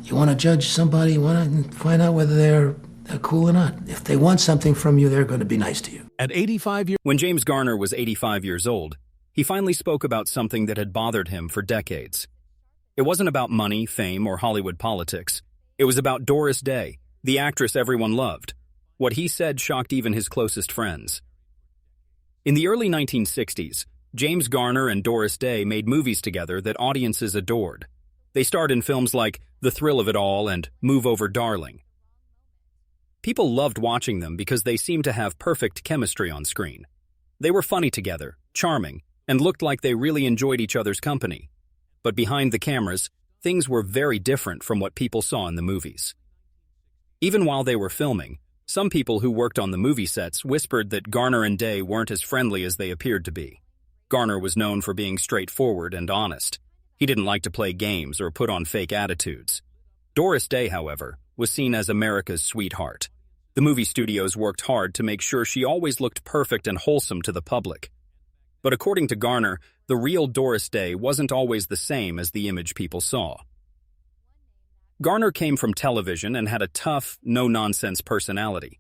You want to judge somebody, you want to find out whether they're cool or not. If they want something from you, they're going to be nice to you. At 85 years, when James Garner was 85 years old, he finally spoke about something that had bothered him for decades. It wasn't about money, fame, or Hollywood politics. It was about Doris Day, the actress everyone loved. What he said shocked even his closest friends. In the early 1960s, James Garner and Doris Day made movies together that audiences adored. They starred in films like The Thrill of It All and Move Over Darling. People loved watching them because they seemed to have perfect chemistry on screen. They were funny together, charming, and looked like they really enjoyed each other's company. But behind the cameras, things were very different from what people saw in the movies. Even while they were filming, some people who worked on the movie sets whispered that Garner and Day weren't as friendly as they appeared to be. Garner was known for being straightforward and honest. He didn't like to play games or put on fake attitudes. Doris Day, however, was seen as America's sweetheart. The movie studios worked hard to make sure she always looked perfect and wholesome to the public. But according to Garner, the real Doris Day wasn't always the same as the image people saw. Garner came from television and had a tough, no-nonsense personality.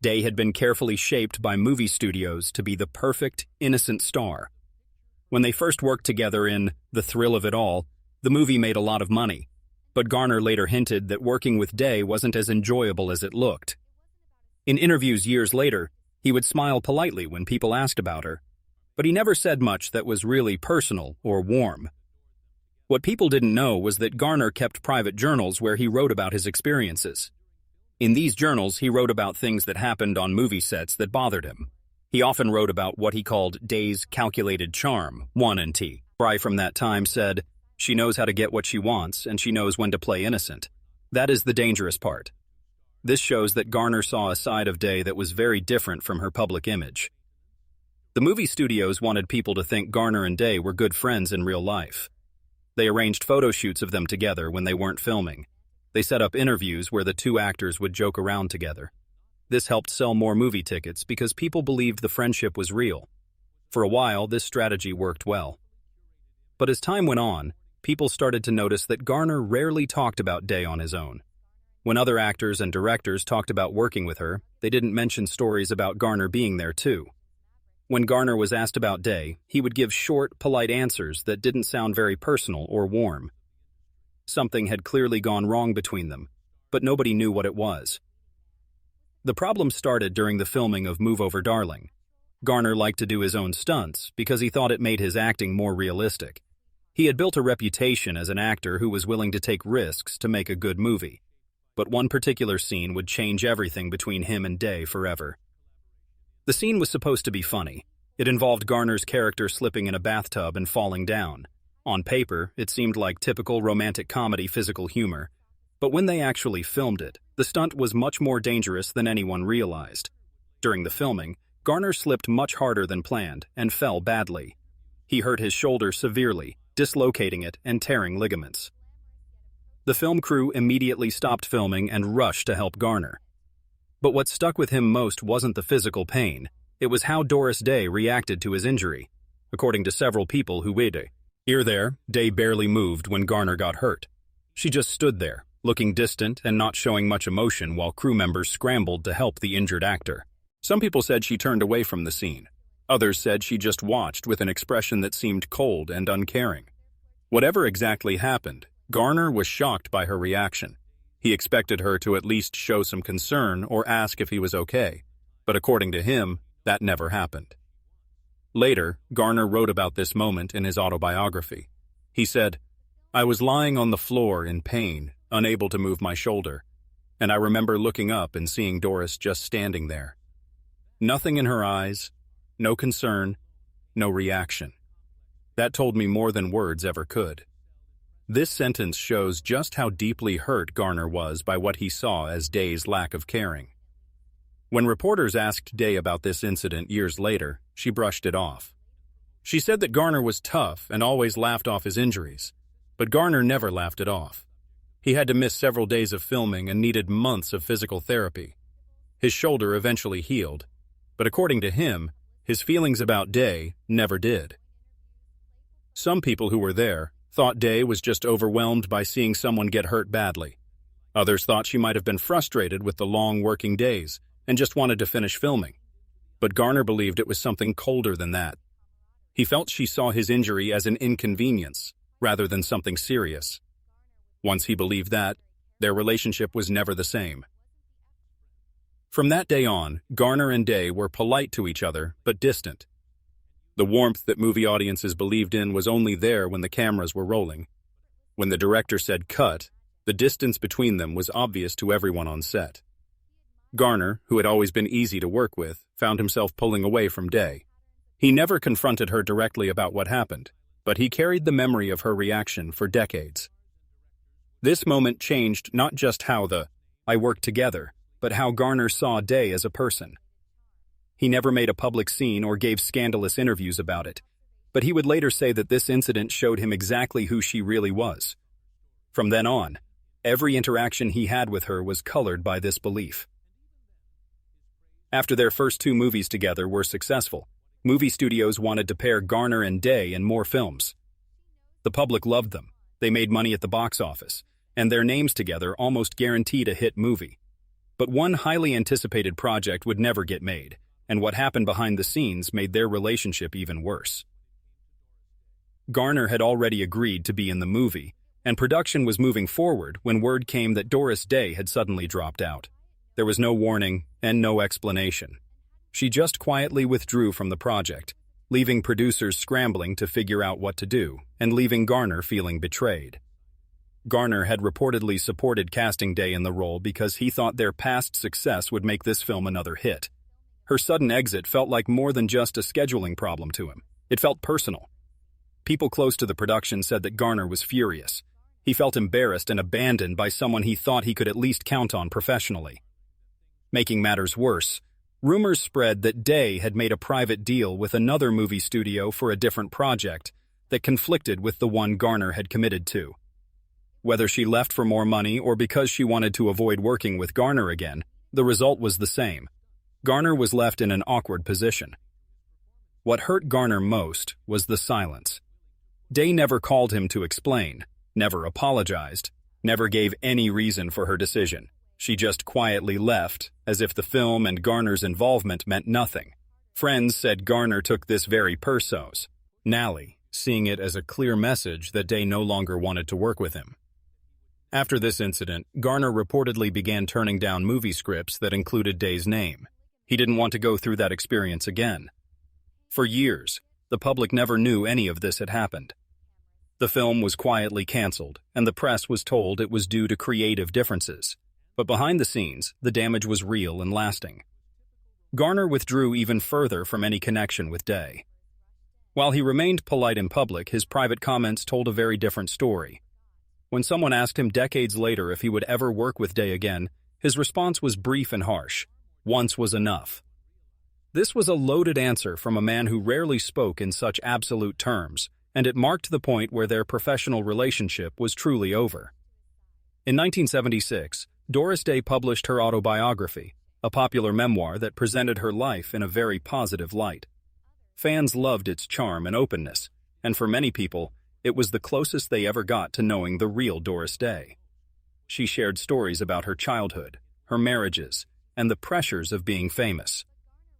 Day had been carefully shaped by movie studios to be the perfect, innocent star. When they first worked together in The Thrill of It All, the movie made a lot of money, but Garner later hinted that working with Day wasn't as enjoyable as it looked. In interviews years later, he would smile politely when people asked about her, but he never said much that was really personal or warm. What people didn't know was that Garner kept private journals where he wrote about his experiences. In these journals, he wrote about things that happened on movie sets that bothered him. He often wrote about what he called Day's calculated charm, 1 and T. Fry from that time said, "She knows how to get what she wants, and she knows when to play innocent. That is the dangerous part." This shows that Garner saw a side of Day that was very different from her public image. The movie studios wanted people to think Garner and Day were good friends in real life. They arranged photo shoots of them together when they weren't filming. They set up interviews where the two actors would joke around together. This helped sell more movie tickets because people believed the friendship was real. For a while, this strategy worked well. But as time went on, people started to notice that Garner rarely talked about Day on his own. When other actors and directors talked about working with her, they didn't mention stories about Garner being there too. When Garner was asked about Day, he would give short, polite answers that didn't sound very personal or warm. Something had clearly gone wrong between them, but nobody knew what it was. The problem started during the filming of Move Over Darling. Garner liked to do his own stunts because he thought it made his acting more realistic. He had built a reputation as an actor who was willing to take risks to make a good movie. But one particular scene would change everything between him and Day forever. The scene was supposed to be funny. It involved Garner's character slipping in a bathtub and falling down. On paper, it seemed like typical romantic comedy physical humor. But when they actually filmed it, the stunt was much more dangerous than anyone realized. During the filming, Garner slipped much harder than planned and fell badly. He hurt his shoulder severely, dislocating it and tearing ligaments. The film crew immediately stopped filming and rushed to help Garner. But what stuck with him most wasn't the physical pain. It was how Doris Day reacted to his injury. According to several people who were there, Day barely moved when Garner got hurt. She just stood there, looking distant and not showing much emotion while crew members scrambled to help the injured actor. Some people said she turned away from the scene. Others said she just watched with an expression that seemed cold and uncaring. Whatever exactly happened, Garner was shocked by her reaction. He expected her to at least show some concern or ask if he was okay, but according to him, that never happened. Later, Garner wrote about this moment in his autobiography. He said, "I was lying on the floor in pain, unable to move my shoulder, and I remember looking up and seeing Doris just standing there. Nothing in her eyes, no concern, no reaction. That told me more than words ever could." This sentence shows just how deeply hurt Garner was by what he saw as Day's lack of caring. When reporters asked Day about this incident years later, she brushed it off. She said that Garner was tough and always laughed off his injuries, but Garner never laughed it off. He had to miss several days of filming and needed months of physical therapy. His shoulder eventually healed, but according to him, his feelings about Day never did. Some people who were there thought Day was just overwhelmed by seeing someone get hurt badly. Others thought she might have been frustrated with the long working days and just wanted to finish filming. But Garner believed it was something colder than that. He felt she saw his injury as an inconvenience rather than something serious. Once he believed that, their relationship was never the same. From that day on, Garner and Day were polite to each other, but distant. The warmth that movie audiences believed in was only there when the cameras were rolling. When the director said cut, the distance between them was obvious to everyone on set. Garner, who had always been easy to work with, found himself pulling away from Day. He never confronted her directly about what happened, but he carried the memory of her reaction for decades. This moment changed not just how I worked together, but how Garner saw Day as a person. He never made a public scene or gave scandalous interviews about it, but he would later say that this incident showed him exactly who she really was. From then on, every interaction he had with her was colored by this belief. After their first 2 movies together were successful, movie studios wanted to pair Garner and Day in more films. The public loved them, they made money at the box office, and their names together almost guaranteed a hit movie. But one highly anticipated project would never get made, and what happened behind the scenes made their relationship even worse. Garner had already agreed to be in the movie, and production was moving forward when word came that Doris Day had suddenly dropped out. There was no warning and no explanation. She just quietly withdrew from the project, leaving producers scrambling to figure out what to do, and leaving Garner feeling betrayed. Garner had reportedly supported casting Day in the role because he thought their past success would make this film another hit. Her sudden exit felt like more than just a scheduling problem to him. It felt personal. People close to the production said that Garner was furious. He felt embarrassed and abandoned by someone he thought he could at least count on professionally. Making matters worse, rumors spread that Day had made a private deal with another movie studio for a different project that conflicted with the one Garner had committed to. Whether she left for more money or because she wanted to avoid working with Garner again, the result was the same. Garner was left in an awkward position. What hurt Garner most was the silence. Day never called him to explain, never apologized, never gave any reason for her decision. She just quietly left, as if the film and Garner's involvement meant nothing. Friends said Garner took this very personally, seeing it as a clear message that Day no longer wanted to work with him. After this incident, Garner reportedly began turning down movie scripts that included Day's name. He didn't want to go through that experience again. For years, the public never knew any of this had happened. The film was quietly canceled, and the press was told it was due to creative differences. But behind the scenes, the damage was real and lasting. Garner withdrew even further from any connection with Day. While he remained polite in public, his private comments told a very different story. When someone asked him decades later if he would ever work with Day again, his response was brief and harsh. Once was enough. This was a loaded answer from a man who rarely spoke in such absolute terms, and it marked the point where their professional relationship was truly over. In 1976, Doris Day published her autobiography, a popular memoir that presented her life in a very positive light. Fans loved its charm and openness, and for many people, it was the closest they ever got to knowing the real Doris Day. She shared stories about her childhood, her marriages, and the pressures of being famous.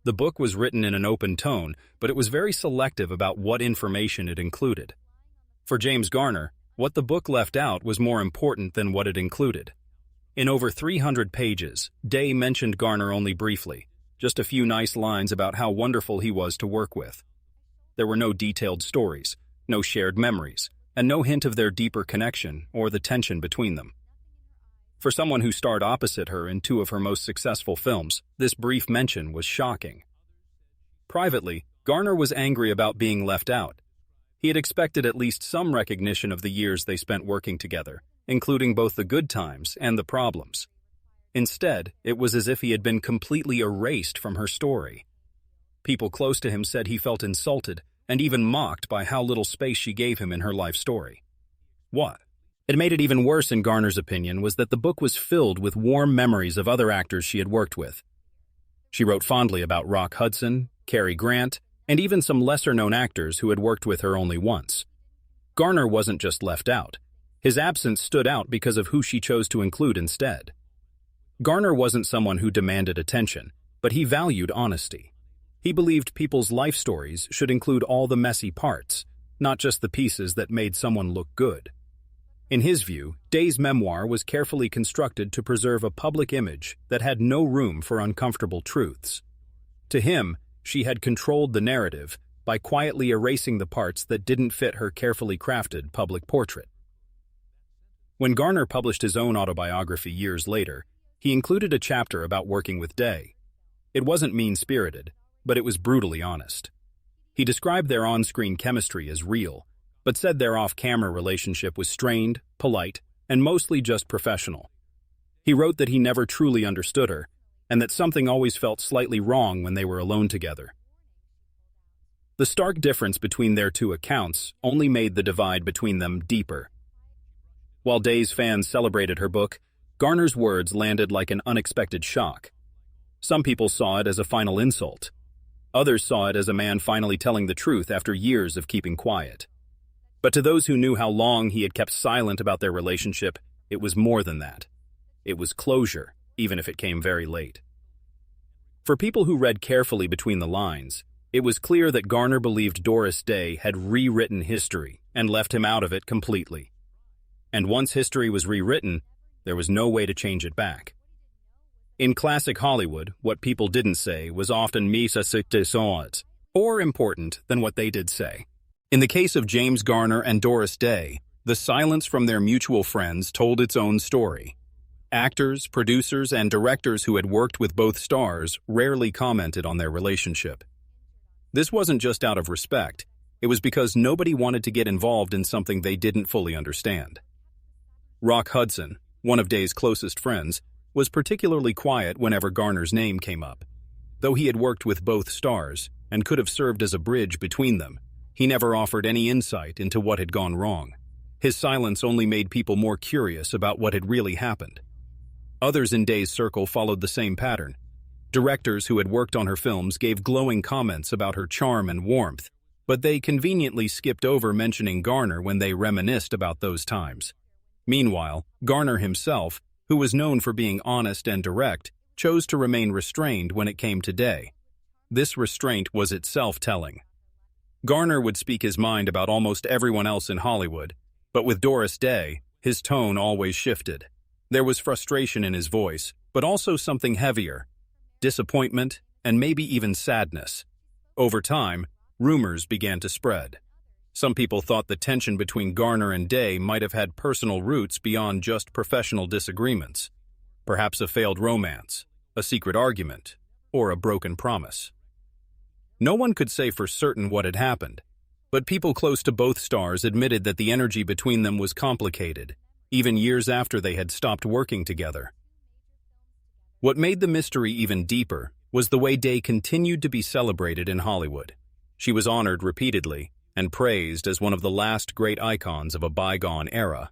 The book was written in an open tone, but it was very selective about what information it included. For James Garner, what the book left out was more important than what it included. In over 300 pages, Day mentioned Garner only briefly, just a few nice lines about how wonderful he was to work with. There were no detailed stories, no shared memories, and no hint of their deeper connection or the tension between them. For someone who starred opposite her in 2 of her most successful films, this brief mention was shocking. Privately, Garner was angry about being left out. He had expected at least some recognition of the years they spent working together, including both the good times and the problems. Instead, it was as if he had been completely erased from her story. People close to him said he felt insulted and even mocked by how little space she gave him in her life story. What? It made it even worse in Garner's opinion was that the book was filled with warm memories of other actors she had worked with. She wrote fondly about Rock Hudson, Cary Grant, and even some lesser-known actors who had worked with her only once. Garner wasn't just left out. His absence stood out because of who she chose to include instead. Garner wasn't someone who demanded attention, but he valued honesty. He believed people's life stories should include all the messy parts, not just the pieces that made someone look good. In his view, Day's memoir was carefully constructed to preserve a public image that had no room for uncomfortable truths. To him, she had controlled the narrative by quietly erasing the parts that didn't fit her carefully crafted public portrait. When Garner published his own autobiography years later, he included a chapter about working with Day. It wasn't mean-spirited, but it was brutally honest. He described their on-screen chemistry as real, but said their off-camera relationship was strained, polite, and mostly just professional. He wrote that he never truly understood her, and that something always felt slightly wrong when they were alone together. The stark difference between their two accounts only made the divide between them deeper. While Day's fans celebrated her book, Garner's words landed like an unexpected shock. Some people saw it as a final insult. Others saw it as a man finally telling the truth after years of keeping quiet. But to those who knew how long he had kept silent about their relationship, it was more than that. It was closure, even if it came very late. For people who read carefully between the lines, it was clear that Garner believed Doris Day had rewritten history and left him out of it completely. And once history was rewritten, there was no way to change it back. In classic Hollywood, what people didn't say was often more important than what they did say. In the case of James Garner and Doris Day, the silence from their mutual friends told its own story. Actors, producers, and directors who had worked with both stars rarely commented on their relationship. This wasn't just out of respect, it was because nobody wanted to get involved in something they didn't fully understand. Rock Hudson, one of Day's closest friends, was particularly quiet whenever Garner's name came up. Though he had worked with both stars and could have served as a bridge between them, he never offered any insight into what had gone wrong. His silence only made people more curious about what had really happened. Others in Day's circle followed the same pattern. Directors who had worked on her films gave glowing comments about her charm and warmth, but they conveniently skipped over mentioning Garner when they reminisced about those times. Meanwhile, Garner himself, who was known for being honest and direct, chose to remain restrained when it came to Day. This restraint was itself telling. Garner would speak his mind about almost everyone else in Hollywood, but with Doris Day, his tone always shifted. There was frustration in his voice, but also something heavier, disappointment, and maybe even sadness. Over time, rumors began to spread. Some people thought the tension between Garner and Day might have had personal roots beyond just professional disagreements. Perhaps a failed romance, a secret argument, or a broken promise. No one could say for certain what had happened, but people close to both stars admitted that the energy between them was complicated, even years after they had stopped working together. What made the mystery even deeper was the way Day continued to be celebrated in Hollywood. She was honored repeatedly and praised as one of the last great icons of a bygone era.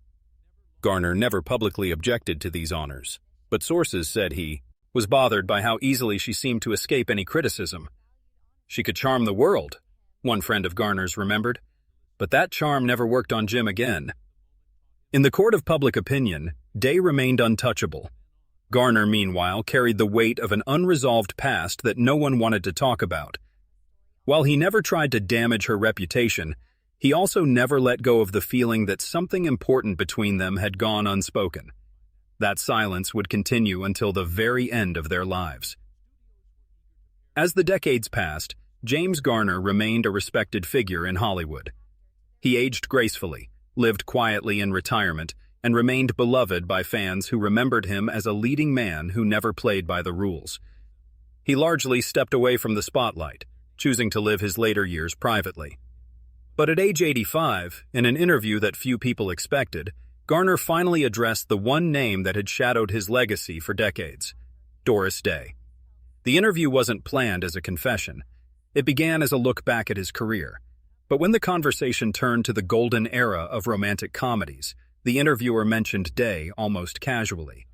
Garner never publicly objected to these honors, but sources said he was bothered by how easily she seemed to escape any criticism. She could charm the world, one friend of Garner's remembered, but that charm never worked on Jim again. In the court of public opinion, Day remained untouchable. Garner, meanwhile, carried the weight of an unresolved past that no one wanted to talk about. While he never tried to damage her reputation, he also never let go of the feeling that something important between them had gone unspoken. That silence would continue until the very end of their lives. As the decades passed, James Garner remained a respected figure in Hollywood. He aged gracefully, lived quietly in retirement, and remained beloved by fans who remembered him as a leading man who never played by the rules. He largely stepped away from the spotlight, choosing to live his later years privately. But at age 85, in an interview that few people expected, Garner finally addressed the one name that had shadowed his legacy for decades: Doris Day. The interview wasn't planned as a confession. It began as a look back at his career. But when the conversation turned to the golden era of romantic comedies, the interviewer mentioned Day almost casually.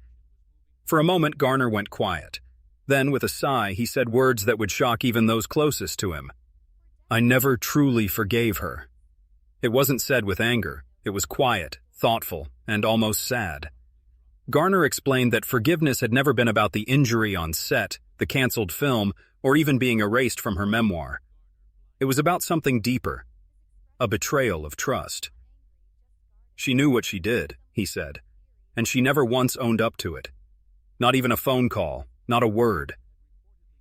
For a moment, Garner went quiet. Then, with a sigh, he said words that would shock even those closest to him. "I never truly forgave her." It wasn't said with anger. It was quiet, thoughtful, and almost sad. Garner explained that forgiveness had never been about the injury on set, the canceled film, or even being erased from her memoir. It was about something deeper, a betrayal of trust. She knew what she did, he said, and she never once owned up to it. Not even a phone call, not a word.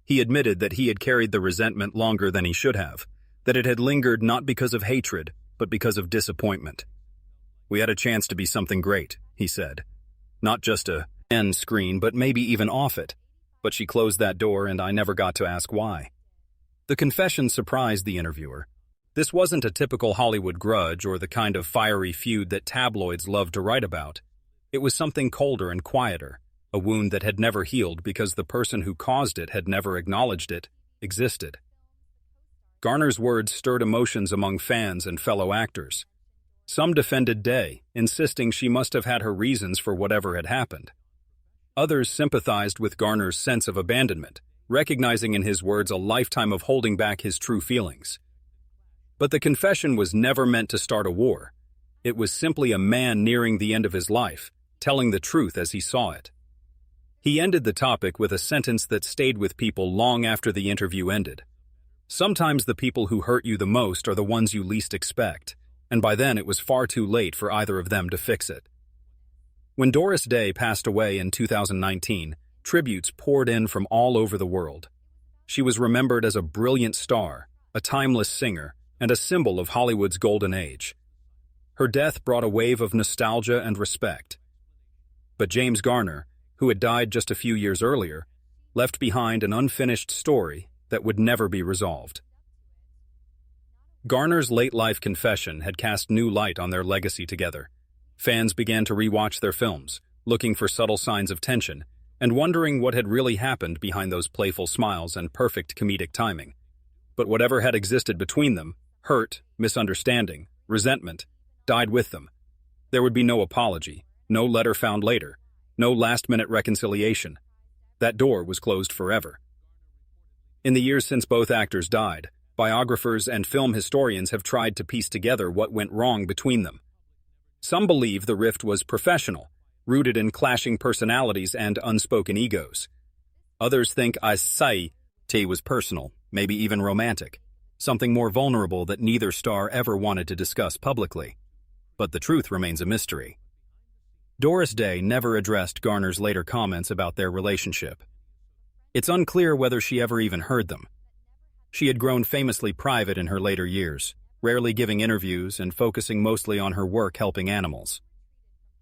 He admitted that he had carried the resentment longer than he should have, that it had lingered not because of hatred, but because of disappointment. We had a chance to be something great, he said. Not just a end screen, but maybe even off it. But she closed that door and I never got to ask why. The confession surprised the interviewer. This wasn't a typical Hollywood grudge or the kind of fiery feud that tabloids love to write about. It was something colder and quieter, a wound that had never healed because the person who caused it had never acknowledged it existed. Garner's words stirred emotions among fans and fellow actors. Some defended Day, insisting she must have had her reasons for whatever had happened. Others sympathized with Garner's sense of abandonment, recognizing in his words a lifetime of holding back his true feelings. But the confession was never meant to start a war. It was simply a man nearing the end of his life, telling the truth as he saw it. He ended the topic with a sentence that stayed with people long after the interview ended. Sometimes the people who hurt you the most are the ones you least expect, and by then it was far too late for either of them to fix it. When Doris Day passed away in 2019, tributes poured in from all over the world. She was remembered as a brilliant star, a timeless singer, and a symbol of Hollywood's golden age. Her death brought a wave of nostalgia and respect. But James Garner, who had died just a few years earlier, left behind an unfinished story that would never be resolved. Garner's late-life confession had cast new light on their legacy together. Fans began to rewatch their films, looking for subtle signs of tension, and wondering what had really happened behind those playful smiles and perfect comedic timing. But whatever had existed between them, hurt, misunderstanding, resentment, died with them. There would be no apology, no letter found later, no last-minute reconciliation. That door was closed forever. In the years since both actors died, biographers and film historians have tried to piece together what went wrong between them. Some believe the rift was professional, rooted in clashing personalities and unspoken egos. Others think T was personal, maybe even romantic, something more vulnerable that neither star ever wanted to discuss publicly. But the truth remains a mystery. Doris Day never addressed Garner's later comments about their relationship. It's unclear whether she ever even heard them. She had grown famously private in her later years, rarely giving interviews and focusing mostly on her work helping animals.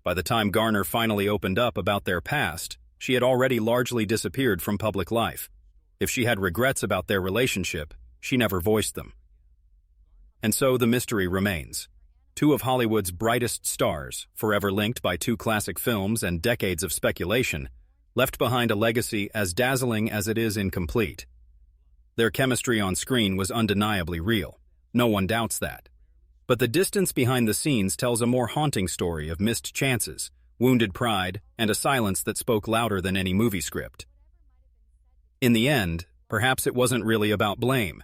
By the time Garner finally opened up about their past, she had already largely disappeared from public life. If she had regrets about their relationship, she never voiced them. And so the mystery remains. Two of Hollywood's brightest stars, forever linked by two classic films and decades of speculation, left behind a legacy as dazzling as it is incomplete. Their chemistry on screen was undeniably real. No one doubts that. But the distance behind the scenes tells a more haunting story of missed chances, wounded pride, and a silence that spoke louder than any movie script. In the end, perhaps it wasn't really about blame.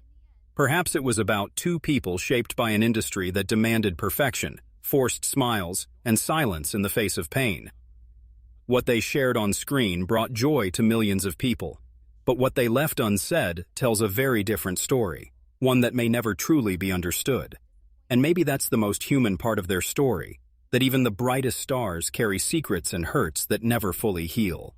Perhaps it was about two people shaped by an industry that demanded perfection, forced smiles, and silence in the face of pain. What they shared on screen brought joy to millions of people, but what they left unsaid tells a very different story, one that may never truly be understood. And maybe that's the most human part of their story, that even the brightest stars carry secrets and hurts that never fully heal.